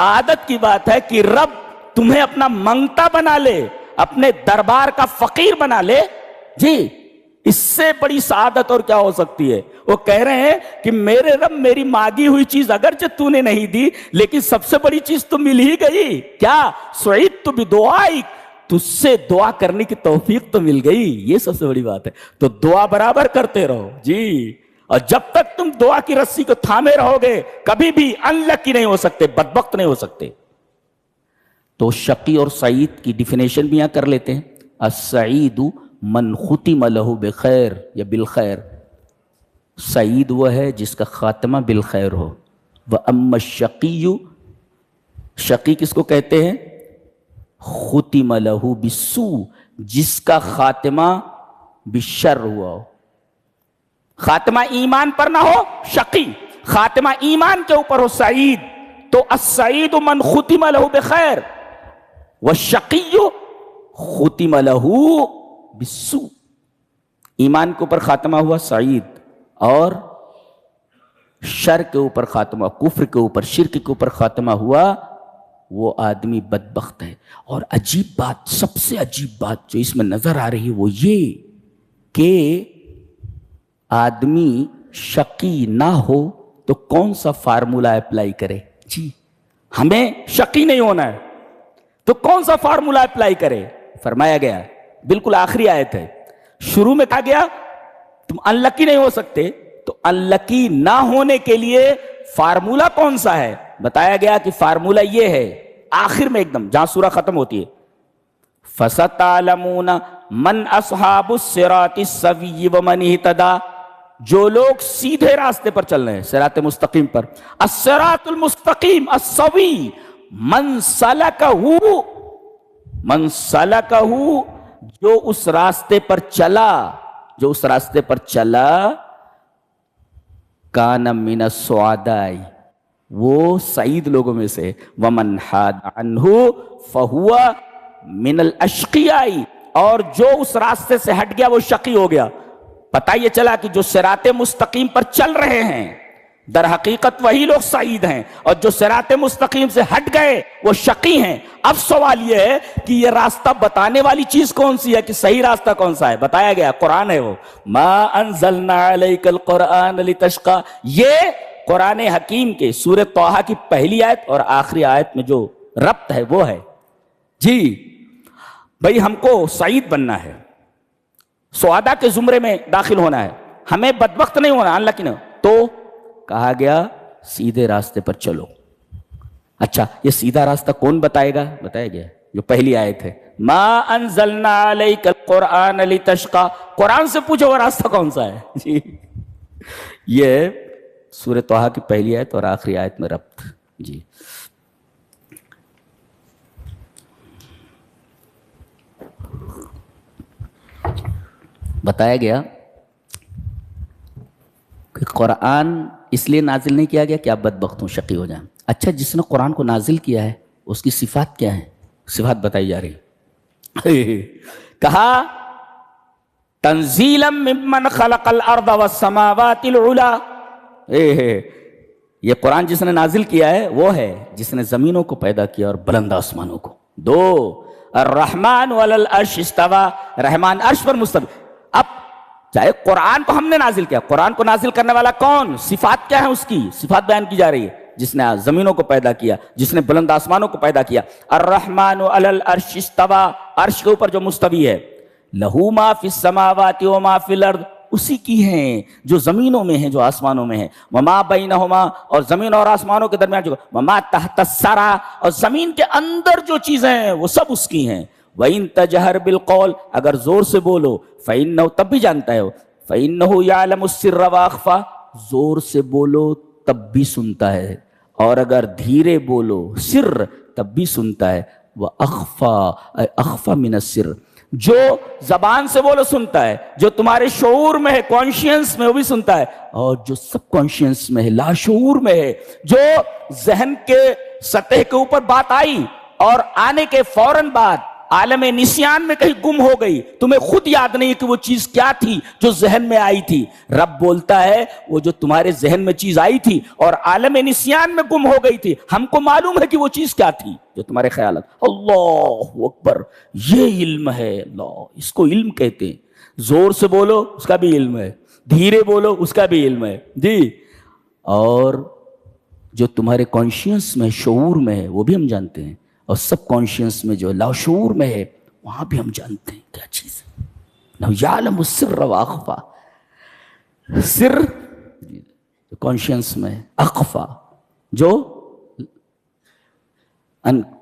سعادت کی بات ہے کہ رب تمہیں اپنا منگتا بنا لے، اپنے دربار کا فقیر بنا لے، جی اس سے بڑی سعادت اور کیا ہو سکتی ہے؟ وہ کہہ رہے ہیں کہ میرے رب میری مانگی ہوئی چیز اگرچہ تو نے نہیں دی لیکن سب سے بڑی چیز تو مل ہی گئی، کیا؟ سعیدت بدعائک، تجھ سے دعا کرنے کی توفیق تو مل گئی، یہ سب سے بڑی بات ہے۔ تو دعا برابر کرتے رہو جی، اور جب تک تم دعا کی رسی کو تھامے رہو گے کبھی بھی انلکی نہیں ہو سکتے، بدبخت نہیں ہو سکتے۔ تو شقی اور سعید کی ڈیفینیشن بھی یہاں کر لیتے ہیں۔ السعید من ختم لہ بخیر یا بالخیر، سعید وہ ہے جس کا خاتمہ بالخیر ہو۔ وَأَمَّا الشَّقِيُّ، شقی کس کو کہتے ہیں؟ ختم لہ بالسوء، جس کا خاتمہ بالشر ہوا ہو۔ خاتمہ ایمان پر نہ ہو شقی، خاتمہ ایمان کے اوپر ہو سعید۔ تو السعید من ختم لہ بخیر والشقی ختم لہ بالسوء، ایمان کے اوپر خاتمہ ہوا سعید، اور شر کے اوپر خاتمہ، کفر کے اوپر، شرک کے اوپر خاتمہ ہوا وہ آدمی بدبخت ہے۔ اور عجیب بات، سب سے عجیب بات جو اس میں نظر آ رہی ہے وہ یہ کہ آدمی شقی نہ ہو تو کون سا فارمولہ اپلائی کرے؟ جی ہمیں شقی نہیں ہونا ہے تو کون سا فارمولہ اپلائی کرے؟ فرمایا گیا، بالکل آخری آیت ہے، شروع میں کہا گیا تم انلکی نہیں ہو سکتے، تو انلکی نہ ہونے کے لیے فارمولہ کون سا ہے؟ بتایا گیا کہ فارمولہ یہ ہے، آخر میں ایک دم جہاں سورہ ختم ہوتی ہے، فَسَتَعْلَمُونَ مَنْ أَصْحَابُ الصِّرَاطِ السَّوِيِّ وَمَنِ اهْتَدَىٰ، جو لوگ سیدھے راستے پر چل رہے ہیں، صراط مستقیم پر، الصراط المستقیم السوی، من سلکہ، جو اس راستے پر چلا، جو اس راستے پر چلا، کان من السعداء، وہ سعید لوگوں میں سے، ومن حاد عنہ فہو من الاشقیاء، اور جو اس راستے سے ہٹ گیا وہ شقی ہو گیا۔ پتہ یہ چلا کہ جو صراط مستقیم پر چل رہے ہیں در حقیقت وہی لوگ سعید ہیں، اور جو صراط مستقیم سے ہٹ گئے وہ شقی ہیں۔ اب سوال یہ ہے کہ یہ راستہ بتانے والی چیز کون سی ہے، کہ صحیح راستہ کون سا ہے؟ بتایا گیا قرآن ہے، وہ ما انزلنا علیک القرآن لتشقی، یہ قرآن حکیم کے سورہ طٰہٰ کی پہلی آیت اور آخری آیت میں جو ربط ہے وہ ہے جی بھئی ہم کو سعید بننا ہے، سعداء کے زمرے میں داخل ہونا ہے، ہمیں بدبخت نہیں ہونا، انلکی نہیں، تو کہا گیا سیدھے راستے پر چلو۔ اچھا یہ سیدھا راستہ کون بتائے گا؟ بتایا گیا جو پہلی آیت ہے، ما انزلنا علیک القرآن لتشقی، قرآن سے پوچھو وہ راستہ کون سا ہے جی، یہ سورہ طٰہٰ کی پہلی آیت اور آخری آیت میں ربط جی۔ بتایا گیا کہ قرآن اس لیے نازل نہیں کیا گیا کہ آپ بدبخت ہوں، شقی ہو جائیں۔ اچھا جس نے قرآن کو نازل کیا ہے اس کی صفات کیا ہیں؟ صفات بتائی جا رہی، کہا تنزیلا ممن خلق الارض والسماوات العلا، یہ قرآن جس نے نازل کیا ہے وہ ہے جس نے زمینوں کو پیدا کیا اور بلند آسمانوں کو۔ دو، الرحمن علی العرش استوی، رحمان عرش پر مستوی۔ اب چاہے قرآن کو ہم نے نازل کیا، قرآن کو نازل کرنے والا کون؟ صفات کیا ہے اس کی؟ صفات بیان کی جا رہی ہے، جس نے زمینوں کو پیدا کیا، جس نے بلند آسمانوں کو پیدا کیا۔ الرحمن علی العرش استوی، عرش کے اوپر جو مستوی ہے، لہو ما فی السماوات و ما فی الارض، اسی کی ہیں جو زمینوں میں ہیں جو آسمانوں میں ہیں، وما بینہما، اور زمین اور آسمانوں کے درمیان جو، وما تحت الثری، اور زمین کے اندر جو چیزیں ہیں وہ سب اس کی ہیں۔ وَإِن تَجْهَرْ بِالْقَوْلِ، اگر زور سے بولو، فَإِنَّهُ، تب بھی جانتا ہے وہ، فَإِنَّهُ يَعْلَمُ السِّرَّ وَأَخْفَى، زور سے بولو تب بھی سنتا ہے، اور اگر دھیرے بولو سر تب بھی سنتا ہے۔ وَأَخْفَى، أَخْفَى مِنَ السِّرِّ، جو زبان سے بولو سنتا ہے، جو تمہارے شعور میں ہے، کانشینس میں، وہ بھی سنتا ہے، اور جو سب کانشینس میں ہے، لاشعور میں ہے، جو ذہن کے سطح کے اوپر بات آئی اور آنے کے فوراً بعد عالم نسیان میں کہیں گم ہو گئی، تمہیں خود یاد نہیں کہ وہ چیز کیا تھی جو ذہن میں آئی تھی، رب بولتا ہے وہ جو تمہارے ذہن میں چیز آئی تھی اور عالم نسیان میں گم ہو گئی تھی، ہم کو معلوم ہے کہ وہ چیز کیا تھی جو تمہارے خیالات. اللہ اکبر، یہ علم ہے. اللہ، اس کو علم کہتے ہیں. زور سے بولو اس کا بھی علم ہے، دھیرے بولو اس کا بھی علم ہے جی. اور جو تمہارے کانشیس میں، شعور میں ہے، وہ بھی ہم جانتے ہیں، اور سب کانشیس میں جو لاشعور میں ہے وہاں بھی ہم جانتے ہیں کیا چیز ہے. لو یعلم السر واخفا، سر کانشیس میں، اخفا جو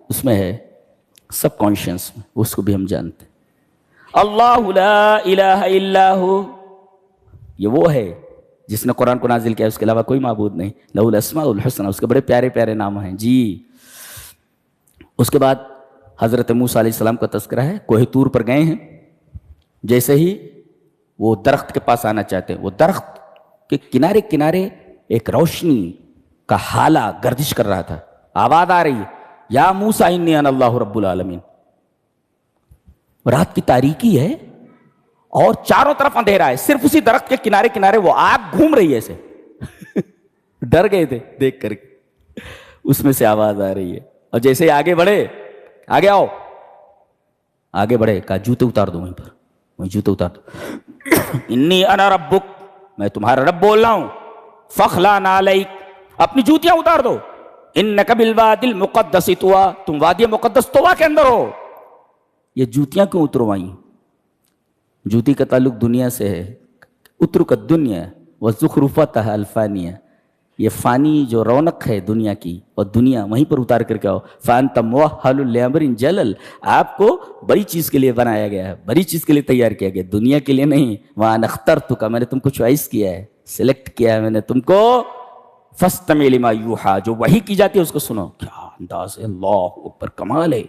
اس میں ہے سب کانشیس میں، اس کو بھی ہم جانتے ہیں. اللہ لا الہ الا ہو، یہ وہ ہے جس نے قرآن کو نازل کیا، اس کے علاوہ کوئی معبود نہیں. لہ الاسماء الحسنی، اس کے بڑے پیارے پیارے نام ہیں جی. اس کے بعد حضرت موسیٰ علیہ السلام کا تذکرہ ہے. کوہ طور پر گئے ہیں، جیسے ہی وہ درخت کے پاس آنا چاہتے ہیں، وہ درخت کے کنارے کنارے ایک روشنی کا ہالہ گردش کر رہا تھا. آواز آ رہی ہے، یا موسیٰ انی انا اللہ رب العالمین. رات کی تاریکی ہے اور چاروں طرف اندھیرا ہے، صرف اسی درخت کے کنارے کنارے وہ آگ گھوم رہی ہے ایسے. ڈر گئے تھے دیکھ کر کے، اس میں سے آواز آ رہی ہے. اور جیسے ہی آگے بڑھے، آگے آؤ، آگے بڑھے، کہا جوتے اتار دو وہیں پر، وہیں جوتے اتار دو. انی انا ربک، میں تمہارا رب بول رہا ہوں. فخلع نعلیک، اپنی جوتیاں اتار دو. انک بالوادی المقدس طویٰ، تم وادی مقدس طویٰ کے اندر ہو. یہ جوتیاں کیوں اتروائیں؟ جوتی کا تعلق دنیا سے ہے. اترک الدنیا وزخرفتها الفانیہ، یہ فانی جو رونق ہے دنیا کی، اور دنیا وہیں پر اتار کر کے آؤ. فانت موہل لامر جلل، آپ کو بڑی چیز کے لیے بنایا گیا ہے، بڑی چیز کے لیے تیار کیا گیا، دنیا کے لیے نہیں. وان اخترتک، میں نے تم کو چوائس کیا ہے، سلیکٹ کیا ہے میں نے تم کو. فاستمع لما یوحیٰ، جو وحی کی جاتی ہے اس کو سنو. کیا انداز ہے، اللہ اکبر، کمال ہے.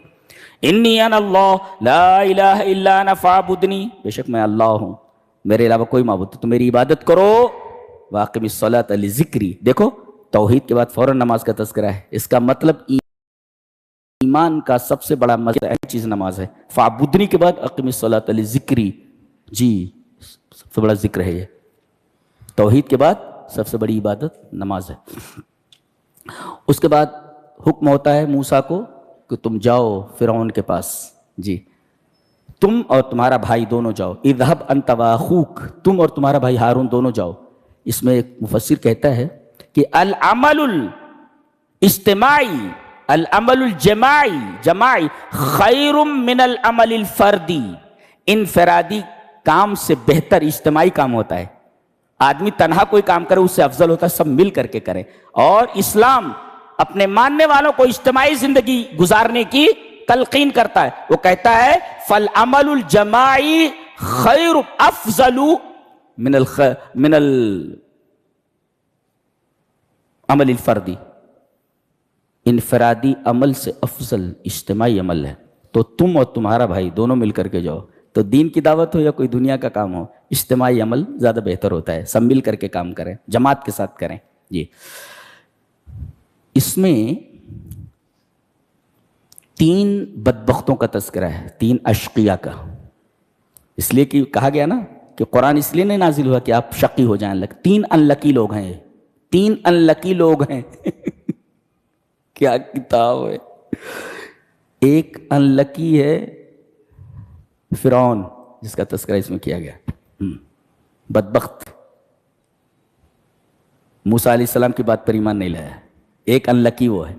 انی انا اللہ لا الہ الا انا فاعبدنی، بے شک میں اللہ ہوں، میرے علاوہ کوئی معبود، تو میری عبادت کرو. واقم الصلاۃ لذکری. دیکھو توحید کے بعد فوراً نماز کا تذکرہ ہے. اس کا مطلب ایمان کا سب سے بڑا اہم چیز نماز ہے. فاعبدنی کے بعد اقم الصلاۃ لذکری، جی سب سے بڑا ذکر ہے یہ. توحید کے بعد سب سے بڑی عبادت نماز ہے. اس کے بعد حکم ہوتا ہے موسیٰ کو کہ تم جاؤ فرعون کے پاس. جی تم اور تمہارا بھائی دونوں جاؤ. اذهب انت واخوک، تم اور تمہارا بھائی ہارون دونوں جاؤ. اس میں ایک مفسر کہتا ہے کہ العمل الاجتماعی، العمل جماعی خیر من العمل الفردی. انفرادی کام سے بہتر اجتماعی کام ہوتا ہے. آدمی تنہا کوئی کام کرے اس سے افضل ہوتا ہے سب مل کر کے کریں. اور اسلام اپنے ماننے والوں کو اجتماعی زندگی گزارنے کی تلقین کرتا ہے. وہ کہتا ہے فالعمل الجماعی خیر افضل من العمل الفردی. انفرادی عمل سے افضل اجتماعی عمل ہے. تو تم اور تمہارا بھائی دونوں مل کر کے جاؤ. تو دین کی دعوت ہو یا کوئی دنیا کا کام ہو، اجتماعی عمل زیادہ بہتر ہوتا ہے. سب مل کر کے کام کریں، جماعت کے ساتھ کریں. جی اس میں 3 بدبختوں کا تذکرہ ہے، 3 اشقیاء کا. اس لیے کہ کہا گیا نا کہ قرآن اس لیے نہیں نازل ہوا کہ آپ شقی ہو جائیں. 3 انلکی لوگ ہیں، 3 انلکی لوگ ہیں. کیا کتاب ہے. ایک انلکی ہے فرعون، جس کا تذکرہ اس میں کیا گیا، بدبخت، موسیٰ علیہ السلام کی بات پر ایمان نہیں لایا. ایک انلکی وہ ہے.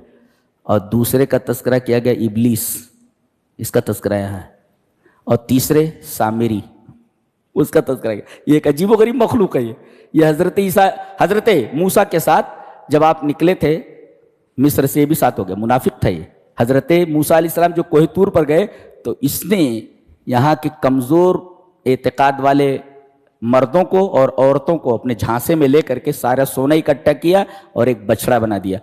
اور دوسرے کا تذکرہ کیا گیا ابلیس، اس کا تذکرہ یہاں ہے. اور تیسرے سامری، اس کا تذکرہ کیا. یہ ایک عجیب و غریب مخلوق ہے. یہ حضرت موسیٰ کے ساتھ جب آپ نکلے تھے مصر سے، یہ بھی ساتھ ہو گیا، منافق تھا یہ. حضرت موسیٰ علیہ السلام جو کوہ طور پر گئے تو اس نے یہاں کے کمزور اعتقاد والے مردوں کو اور عورتوں کو اپنے جھانسے میں لے کر کے سارا سونا اکٹھا کیا اور ایک بچڑا بنا دیا.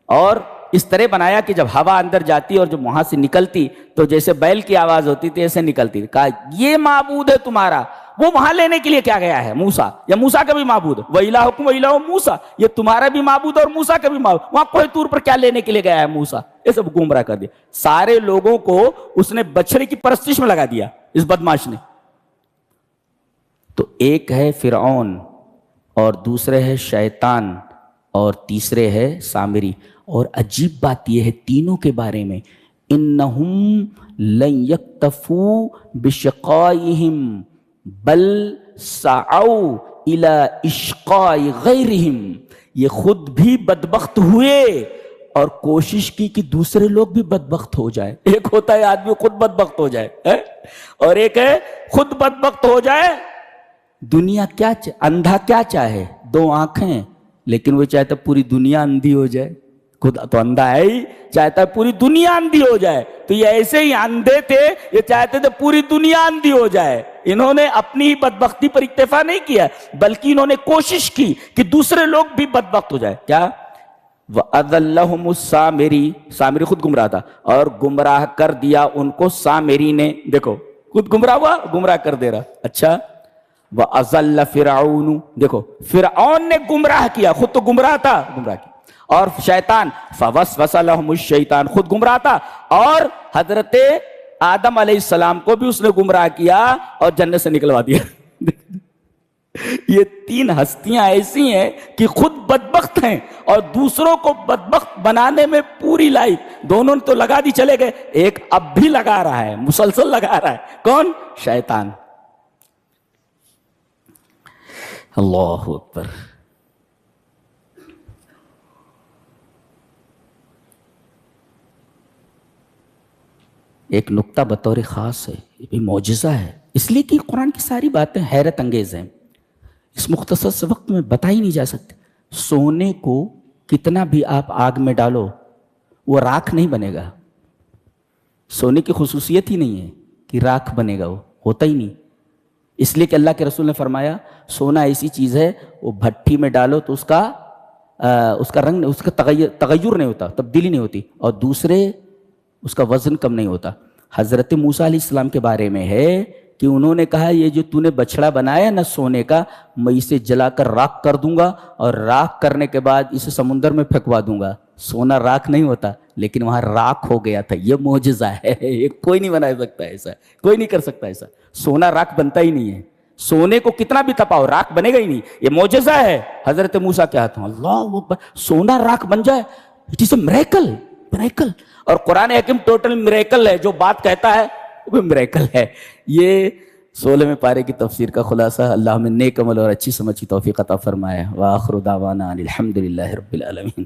اور اس طرح بنایا کہ جب ہوا اندر جاتی اور جب وہاں سے نکلتی تو جیسے بیل کی آواز ہوتی تھی ایسے نکلتی. کہا یہ معبود ہے تمہارا. وہ وہاں لینے کے لیے کیا گیا ہے موسیٰ، یا موسیٰ کا بھی معبود. وَإِلَٰهُكُمْ وَإِلَٰهُ مُوسیٰ، یہ تمہارا بھی معبود اور موسیٰ کا بھی معبود. وہاں کوہ طور پر کیا لینے کے لیے گیا ہے موسیٰ؟ یہ سب گمراہ کر دیا. سارے لوگوں کو اس نے بچڑے کی پرستش میں لگا دیا اس بدماش نے. تو ایک ہے فرعون اور دوسرے ہے شیطان اور تیسرے ہے سامری. اور عجیب بات یہ ہے تینوں کے بارے میں, انہم لن یکتفوا بشقائہم بل سعوا الی اشقاء غیرہم. یہ خود بھی بدبخت ہوئے اور کوشش کی کہ دوسرے لوگ بھی بدبخت ہو جائے. ایک ہوتا ہے آدمی خود بدبخت ہو جائے اور ایک ہے خود بدبخت ہو جائے. دنیا کیا اندھا کیا چاہے؟ دو آنکھیں, لیکن وہ چاہتا پوری دنیا اندھی ہو جائے. خود تو اندھا ہے ہی, چاہتا ہے پوری دنیا اندھی ہو جائے. تو یہ ایسے ہی اندھے تھے, یہ چاہتے تھے پوری دنیا اندھی ہو جائے. انہوں نے اپنی بدبختی پر اکتفا نہیں کیا بلکہ انہوں نے کوشش کی کہ دوسرے لوگ بھی بدبخت ہو جائے. کیا؟ وَأَضَلَّهُمُ السَّامِرِي, سامری خود گمراہ تھا اور گمراہ کر دیا ان کو سامری نے. دیکھو خود گمراہ ہوا, گمراہ کر دے رہا. اچھا, وَأَضَلَّ فِرْعَوْنُ, دیکھو فرعون نے گمراہ کیا, خود تو گمراہ تھا, گمراہ کیا. اور شیطان فَوَسْوَسَ لَهُمُ الشَّيْطَانُ, خود گمراہ تھا اور حضرت آدم علیہ السلام کو بھی اس نے گمراہ کیا اور جنت سے نکلوا دیا. یہ تین ہستیاں ایسی ہیں کہ خود بدبخت ہیں اور دوسروں کو بدبخت بنانے میں پوری لائف دونوں نے تو لگا دی, چلے گئے. ایک اب بھی لگا رہا ہے, مسلسل لگا رہا ہے. کون؟ شیطان. اللہ اکبر. ایک نکتہ بطور خاص ہے, یہ بھی معجزہ ہے, اس لیے کہ قرآن کی ساری باتیں حیرت انگیز ہیں, اس مختصر سے وقت میں بتا ہی نہیں جا سکتے. سونے کو کتنا بھی آپ آگ میں ڈالو وہ راکھ نہیں بنے گا. سونے کی خصوصیت ہی نہیں ہے کہ راکھ بنے گا, وہ ہوتا ہی نہیں. اس لیے کہ اللہ کے رسول نے فرمایا سونا ایسی چیز ہے وہ بھٹی میں ڈالو تو اس کا رنگ, اس کا تغیر نہیں ہوتا, تبدیلی نہیں ہوتی, اور دوسرے اس کا وزن کم نہیں ہوتا. حضرت موسیٰ علیہ السلام کے بارے میں ہے کہ انہوں نے کہا یہ جو تو نے بچڑا بنایا نا سونے کا, میں اسے جلا کر راکھ کر دوں گا اور راکھ کرنے کے بعد اسے سمندر میں پھینکوا دوں گا. سونا راکھ نہیں ہوتا لیکن وہاں راکھ ہو گیا تھا. یہ معجزہ ہے, یہ کوئی نہیں بنا سکتا ایسا, کوئی نہیں کر سکتا ایسا. سونا راکھ بنتا ہی نہیں ہے, سونے کو کتنا بھی تپاؤ راکھ بنے گا ہی نہیں. یہ معجزہ ہے حضرت موسیٰ کے ہاتھوں. اللہ اکبر, سونا راکھ بن جائے, it is a miracle, miracle. اور قرآن حکیم ٹوٹل میریکل ہے, جو بات کہتا ہے وہ میریکل ہے. یہ 16ویں پارے کی تفسیر کا خلاصہ. اللہ ہمیں نیک عمل اور اچھی سمجھ کی توفیق عطا فرمائے. وآخر دعوانا الحمدللہ رب العالمین.